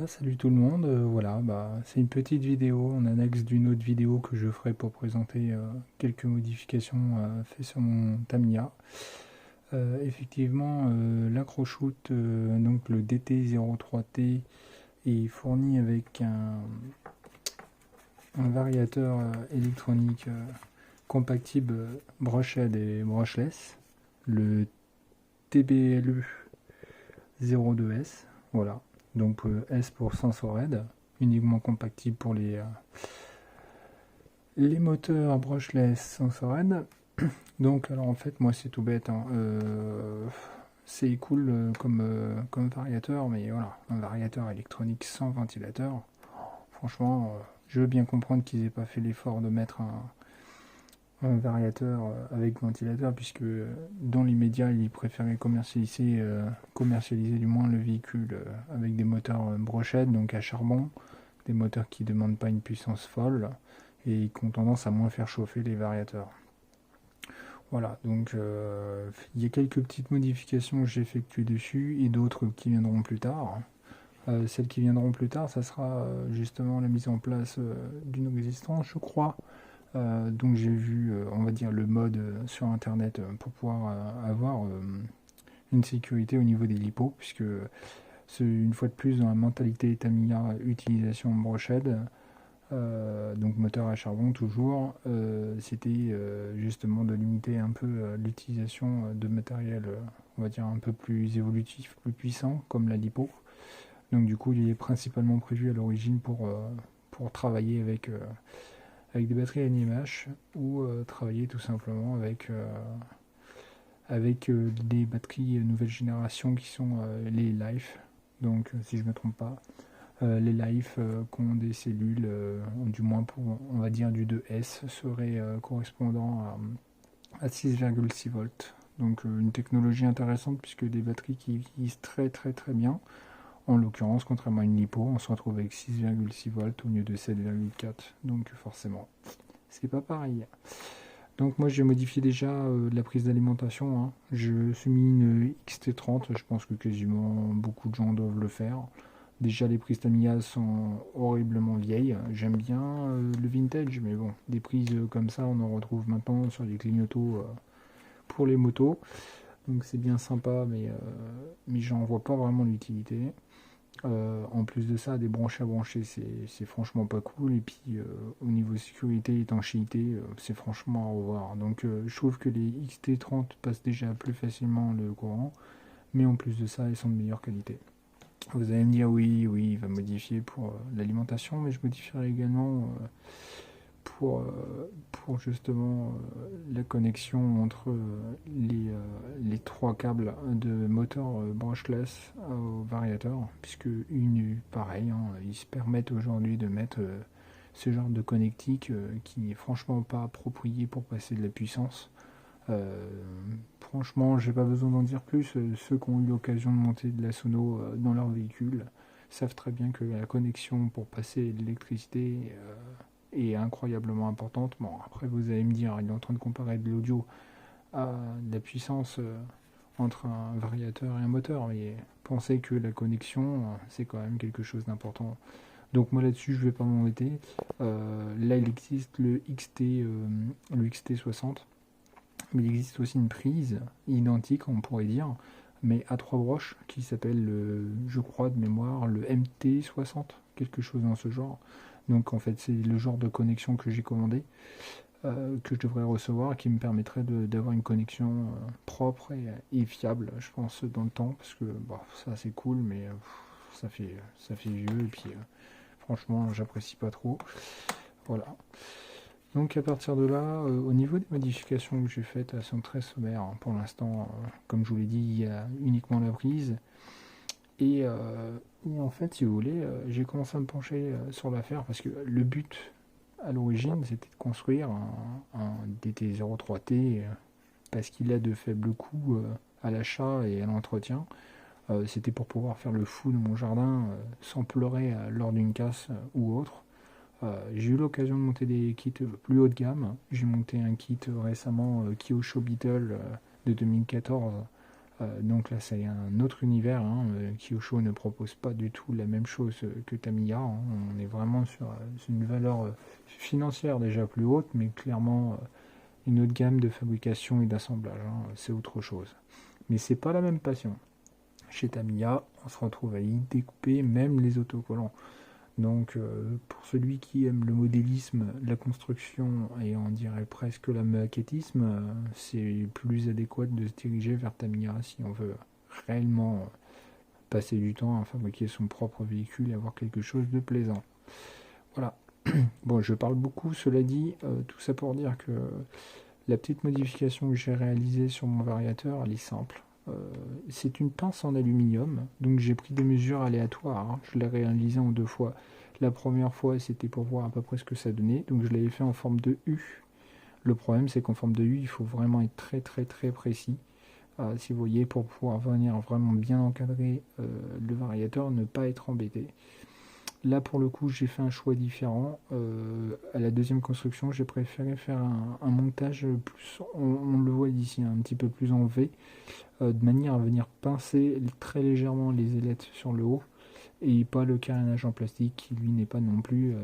Salut tout le monde, voilà, c'est une petite vidéo en annexe d'une autre vidéo que je ferai pour présenter quelques modifications faites sur mon Tamiya. Effectivement, l'accrochute, donc le DT03T, est fourni avec un variateur électronique compatible brushed et brushless, le TBLE 02S, voilà. Donc S pour Sensored, uniquement compatible pour les moteurs brushless Sensored. Donc alors en fait moi c'est tout bête, hein. C'est cool comme variateur, mais voilà, un variateur électronique sans ventilateur, franchement, je veux bien comprendre qu'ils aient pas fait l'effort de mettre un variateur avec ventilateur, puisque dans l'immédiat, ils préféraient commercialiser du moins le véhicule avec des moteurs brochettes, donc à charbon, des moteurs qui ne demandent pas une puissance folle et qui ont tendance à moins faire chauffer les variateurs. Voilà, donc il y a quelques petites modifications que j'ai effectuées dessus et d'autres qui viendront plus tard. Celles qui viendront plus tard, ça sera justement la mise en place d'une résistance, je crois. Donc j'ai vu, on va dire, le mode sur internet pour pouvoir avoir une sécurité au niveau des lipos, puisque c'est une fois de plus dans la mentalité Tamiya utilisation brochette, donc moteur à charbon toujours, c'était justement de limiter un peu l'utilisation de matériel, on va dire, un peu plus évolutif, plus puissant, comme la lipo. Donc du coup, il est principalement prévu à l'origine pour travailler avec des batteries NiMH ou travailler tout simplement avec des batteries nouvelle génération qui sont les Life. Donc si je ne me trompe pas, les Life qui ont des cellules, du moins pour on va dire du 2S, seraient correspondant à 6,6 volts. Donc une technologie intéressante puisque des batteries qui utilisent très très très bien. En l'occurrence, contrairement à une lipo, on se retrouve avec 6,6 volts au lieu de 7,4. Donc forcément, c'est pas pareil. Donc moi j'ai modifié déjà la prise d'alimentation, hein. Je suis mis une XT30, je pense que quasiment beaucoup de gens doivent le faire. Déjà les prises Tamiya sont horriblement vieilles. J'aime bien le vintage, mais bon, des prises comme ça on en retrouve maintenant sur les clignotos pour les motos. Donc c'est bien sympa, mais j'en vois pas vraiment l'utilité. En plus de ça, des branches à brancher, c'est franchement pas cool. Et puis, au niveau sécurité, étanchéité, c'est franchement à revoir. Donc, je trouve que les XT30 passent déjà plus facilement le courant. Mais en plus de ça, ils sont de meilleure qualité. Vous allez me dire, oui, oui, il va modifier pour l'alimentation, mais je modifierai également pour justement la connexion entre les trois câbles de moteur brushless au variateur, puisque pareil, hein, ils se permettent aujourd'hui de mettre ce genre de connectique qui n'est franchement pas approprié pour passer de la puissance. Euh, Franchement, j'ai pas besoin d'en dire plus. Ceux qui ont eu l'occasion de monter de la sono dans leur véhicule savent très bien que la connexion pour passer l'électricité est incroyablement importante. Bon, après, vous allez me dire, il est en train de comparer de l'audio à de la puissance entre un variateur et un moteur, mais pensez que la connexion, c'est quand même quelque chose d'important. Donc moi là-dessus, je vais pas m'embêter. Là, il existe le XT60, mais il existe aussi une prise identique, on pourrait dire, mais à trois broches, qui s'appelle, je crois de mémoire, le MT60, quelque chose dans ce genre. Donc en fait, c'est le genre de connexion que j'ai commandé, que je devrais recevoir, qui me permettrait d'avoir une connexion propre et fiable, je pense, dans le temps, parce que bon, ça c'est cool, mais ça fait vieux, et puis franchement, j'apprécie pas trop. Voilà. Donc à partir de là, au niveau des modifications que j'ai faites, elles sont très sommaires, hein. Pour l'instant, comme je vous l'ai dit, il y a uniquement la prise. Et en fait, si vous voulez, j'ai commencé à me pencher sur l'affaire parce que le but à l'origine, c'était de construire un DT03T parce qu'il a de faibles coûts à l'achat et à l'entretien. C'était pour pouvoir faire le fou de mon jardin sans pleurer lors d'une casse ou autre. J'ai eu l'occasion de monter des kits plus haut de gamme. J'ai monté un kit récemment Kyosho Beetle de 2014 Donc là c'est un autre univers, hein. Kyosho ne propose pas du tout la même chose que Tamiya, hein. On est vraiment sur une valeur financière déjà plus haute, mais clairement une autre gamme de fabrication et d'assemblage, hein. C'est autre chose. Mais c'est pas la même passion. Chez Tamiya, on se retrouve à y découper même les autocollants. Donc pour celui qui aime le modélisme, la construction et on dirait presque le maquettisme, c'est plus adéquat de se diriger vers Tamiya si on veut réellement passer du temps à fabriquer son propre véhicule et avoir quelque chose de plaisant. Voilà. Bon, je parle beaucoup, cela dit, tout ça pour dire que la petite modification que j'ai réalisée sur mon variateur, elle est simple. C'est une pince en aluminium, donc j'ai pris des mesures aléatoires, hein. Je l'ai réalisé en 2 fois. La première fois, c'était pour voir à peu près ce que ça donnait, donc je l'avais fait en forme de U. Le problème, c'est qu'en forme de U, il faut vraiment être très très très précis. Si vous voyez, pour pouvoir venir vraiment bien encadrer le variateur, ne pas être embêté. Là, pour le coup, j'ai fait un choix différent. À la deuxième construction, j'ai préféré faire un montage plus, on le voit ici, un petit peu plus en V, de manière à venir pincer très légèrement les ailettes sur le haut, et pas le carénage en plastique qui, lui, n'est pas non plus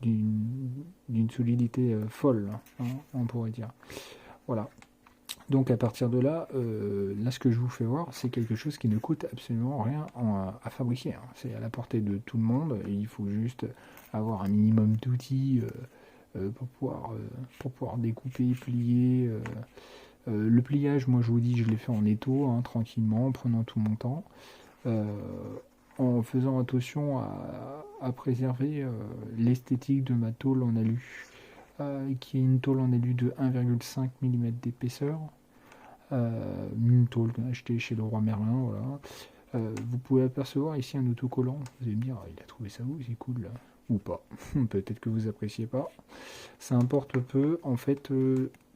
d'une solidité folle, hein, on pourrait dire. Voilà. Donc à partir de là, là ce que je vous fais voir, c'est quelque chose qui ne coûte absolument rien à fabriquer, hein. C'est à la portée de tout le monde et il faut juste avoir un minimum d'outils pour pouvoir découper, plier. Le pliage, moi je vous dis, je l'ai fait en étau, hein, tranquillement, en prenant tout mon temps, en faisant attention à préserver l'esthétique de ma tôle en alu. Qui est une tôle en alu de 1,5 mm d'épaisseur, une tôle achetée chez le roi Merlin, voilà. Vous pouvez apercevoir ici un autocollant, vous allez me dire, il a trouvé ça où, c'est cool là, ou pas, peut-être que vous appréciez pas, ça importe peu, en fait,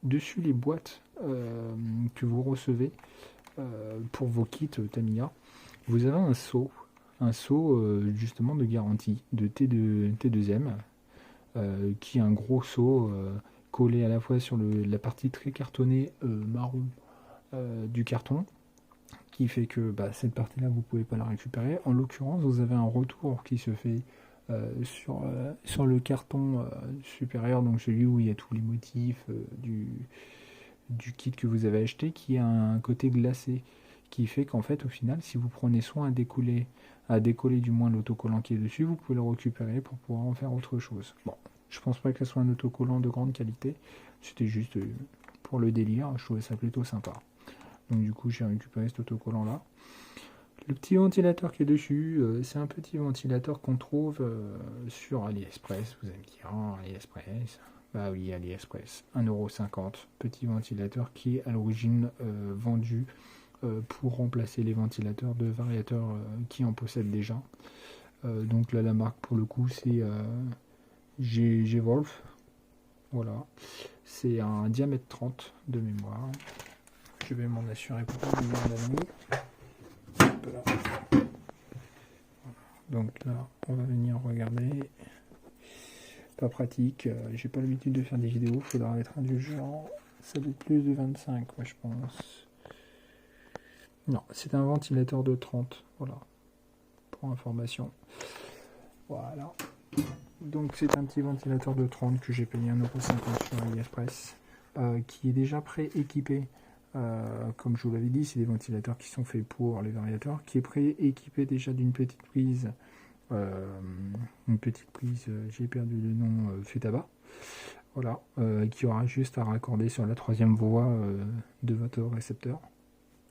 dessus les boîtes que vous recevez pour vos kits Tamiya, vous avez un seau justement de garantie, de T2M, qui est un gros seau collé à la fois sur la partie très cartonnée marron du carton, qui fait que cette partie-là, vous ne pouvez pas la récupérer. En l'occurrence, vous avez un retour qui se fait sur le carton supérieur, donc celui où il y a tous les motifs du kit que vous avez acheté, qui a un côté glacé, qui fait qu'en fait, au final, si vous prenez soin à décoller du moins l'autocollant qui est dessus, vous pouvez le récupérer pour pouvoir en faire autre chose. Bon, je pense pas que ce soit un autocollant de grande qualité, c'était juste pour le délire, je trouvais ça plutôt sympa. Donc du coup, j'ai récupéré cet autocollant là. Le petit ventilateur qui est dessus, c'est un petit ventilateur qu'on trouve sur AliExpress. Vous allez me dire, oh, AliExpress. Bah oui, AliExpress, 1,50€, petit ventilateur qui est à l'origine vendu pour remplacer les ventilateurs de variateurs qui en possèdent déjà. Donc là, la marque pour le coup, c'est G-Wolf. Voilà. C'est un diamètre 30 de mémoire. Je vais m'en assurer pour pas vous dire la nuit. Donc là, on va venir regarder. Pas pratique. J'ai pas l'habitude de faire des vidéos. Faudra être indulgent. Ça doit être plus de 25, ouais, je pense. Non, c'est un ventilateur de 30. Voilà. Pour information. Voilà. Donc c'est un petit ventilateur de 30 que j'ai payé 1,50€ sur AliExpress. Qui est déjà pré-équipé. Comme je vous l'avais dit, c'est des ventilateurs qui sont faits pour les variateurs, qui est pré-équipé déjà d'une petite prise, j'ai perdu le nom, Futaba, voilà, qui aura juste à raccorder sur la troisième voie de votre récepteur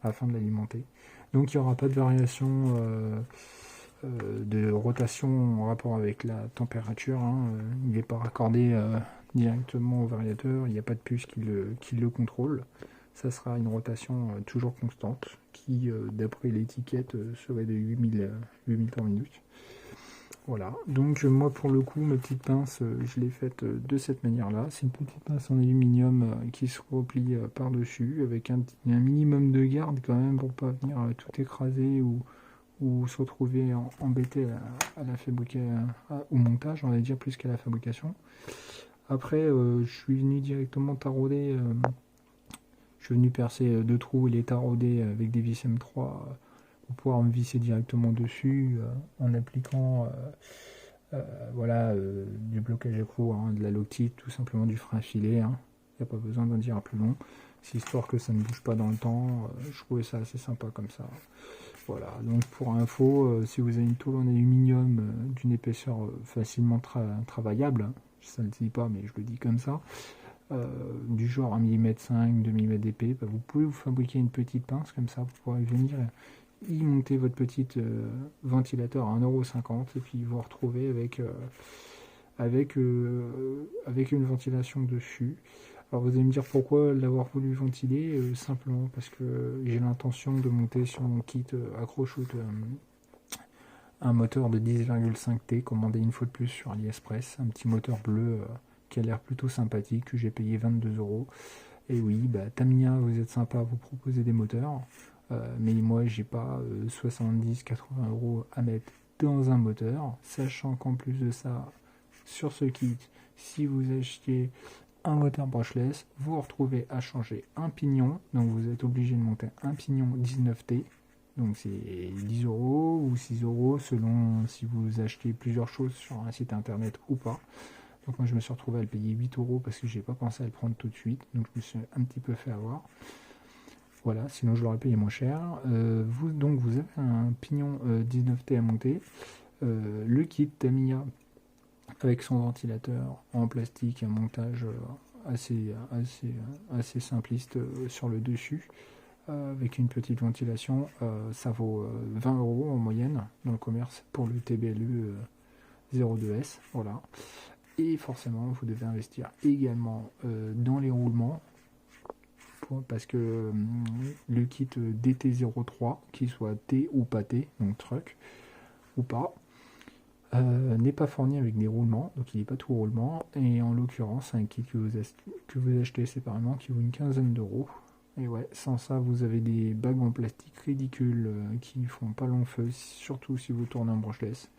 afin de l'alimenter. Donc il n'y aura pas de variation de rotation en rapport avec la température, hein. Il n'est pas raccordé directement au variateur, il n'y a pas de puce qui le contrôle. Ça sera une rotation toujours constante qui, d'après l'étiquette, serait de 8000 par minute. Voilà, donc moi pour le coup, ma petite pince, je l'ai faite de cette manière-là. C'est une petite pince en aluminium qui se replie par-dessus avec un minimum de garde quand même pour pas venir tout écraser ou se retrouver embêté à la au montage, on va dire, plus qu'à la fabrication. Après, je suis venu directement tarauder. suis venu percer deux trous et les tarauder avec des vis M3 pour pouvoir me visser directement dessus en appliquant voilà, du blocage écrou, hein, de la loctite, tout simplement du frein à filet. Il n'y a pas besoin d'en dire plus long. C'est histoire que ça ne bouge pas dans le temps. Je trouvais ça assez sympa comme ça. Voilà, donc pour info, si vous avez une tôle en aluminium d'une épaisseur facilement travaillable, hein, ça ne le dit pas mais je le dis comme ça, du genre 1 mm 5, 2 mm d'épée, bah, vous pouvez vous fabriquer une petite pince comme ça pour pouvoir venir y monter votre petit ventilateur à 1,50 € et puis vous retrouver avec une ventilation dessus. Alors vous allez me dire pourquoi l'avoir voulu ventiler, simplement parce que j'ai l'intention de monter sur mon kit accroche-out un moteur de 10,5 T commandé une fois de plus sur AliExpress, un petit moteur bleu qui a l'air plutôt sympathique, que j'ai payé 22 €. Et oui, bah, Tamiya, vous êtes sympa à vous proposer des moteurs, mais moi j'ai pas 70-80 € à mettre dans un moteur, sachant qu'en plus de ça, sur ce kit, si vous achetez un moteur brushless, vous vous retrouvez à changer un pignon, donc vous êtes obligé de monter un pignon 19T, donc c'est 10 € ou 6 € selon si vous achetez plusieurs choses sur un site internet ou pas. Donc moi je me suis retrouvé à le payer 8 € parce que j'ai pas pensé à le prendre tout de suite, donc je me suis un petit peu fait avoir. Voilà, sinon je l'aurais payé moins cher. Vous avez un pignon 19T à monter, le kit Tamiya avec son ventilateur en plastique, un montage assez simpliste sur le dessus, avec une petite ventilation, ça vaut 20 € en moyenne dans le commerce pour le TBLU 02S. Voilà. Et forcément, vous devez investir également dans les roulements, parce que le kit DT03, qu'il soit T ou pas T, donc truck ou pas, n'est pas fourni avec des roulements, donc il n'est pas tout roulement, et en l'occurrence un kit que vous achetez séparément qui vaut une quinzaine d'euros. Et ouais, sans ça vous avez des bagues en plastique ridicules qui font pas long feu, surtout si vous tournez en brushless.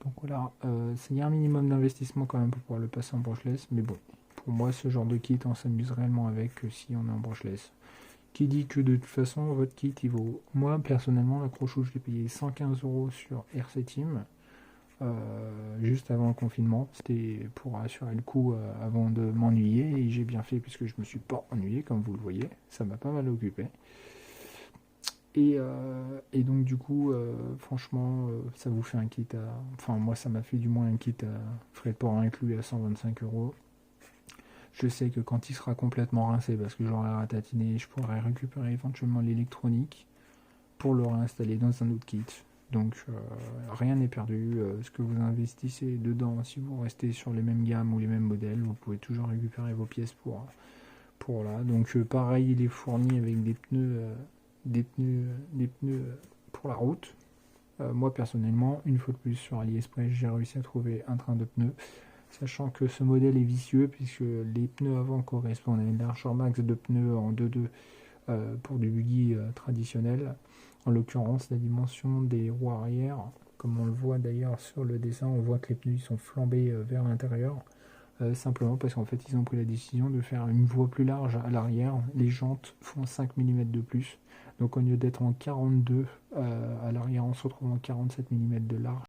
Donc voilà, il y a un minimum d'investissement quand même pour pouvoir le passer en brushless, mais bon, pour moi ce genre de kit on s'amuse réellement avec si on est en brushless. Qui dit que de toute façon votre kit il vaut, moi personnellement l'accroche-out je l'ai payé 115 € sur RC Team. Juste avant le confinement, c'était pour assurer le coup avant de m'ennuyer, et j'ai bien fait puisque je me suis pas ennuyé comme vous le voyez, ça m'a pas mal occupé. Et donc du coup, franchement, ça vous fait un kit à, enfin moi ça m'a fait du moins un kit à frais de port inclus à 125 €. Je sais que quand il sera complètement rincé, parce que j'aurai ratatiné, je pourrai récupérer éventuellement l'électronique pour le réinstaller dans un autre kit. Donc rien n'est perdu, ce que vous investissez dedans, si vous restez sur les mêmes gammes ou les mêmes modèles, vous pouvez toujours récupérer vos pièces pour là. Donc pareil, il est fourni avec des pneus pour la route. Moi personnellement, une fois de plus sur AliExpress, j'ai réussi à trouver un train de pneus, sachant que ce modèle est vicieux puisque les pneus avant correspondent à une largeur max de pneus en 2-2 pour du buggy traditionnel. En l'occurrence, la dimension des roues arrière, comme on le voit d'ailleurs sur le dessin, on voit que les pneus sont flambés vers l'intérieur, simplement parce qu'en fait ils ont pris la décision de faire une voie plus large à l'arrière. Les jantes font 5 mm de plus, donc au lieu d'être en 42 à l'arrière, on se retrouve en 47 mm de large.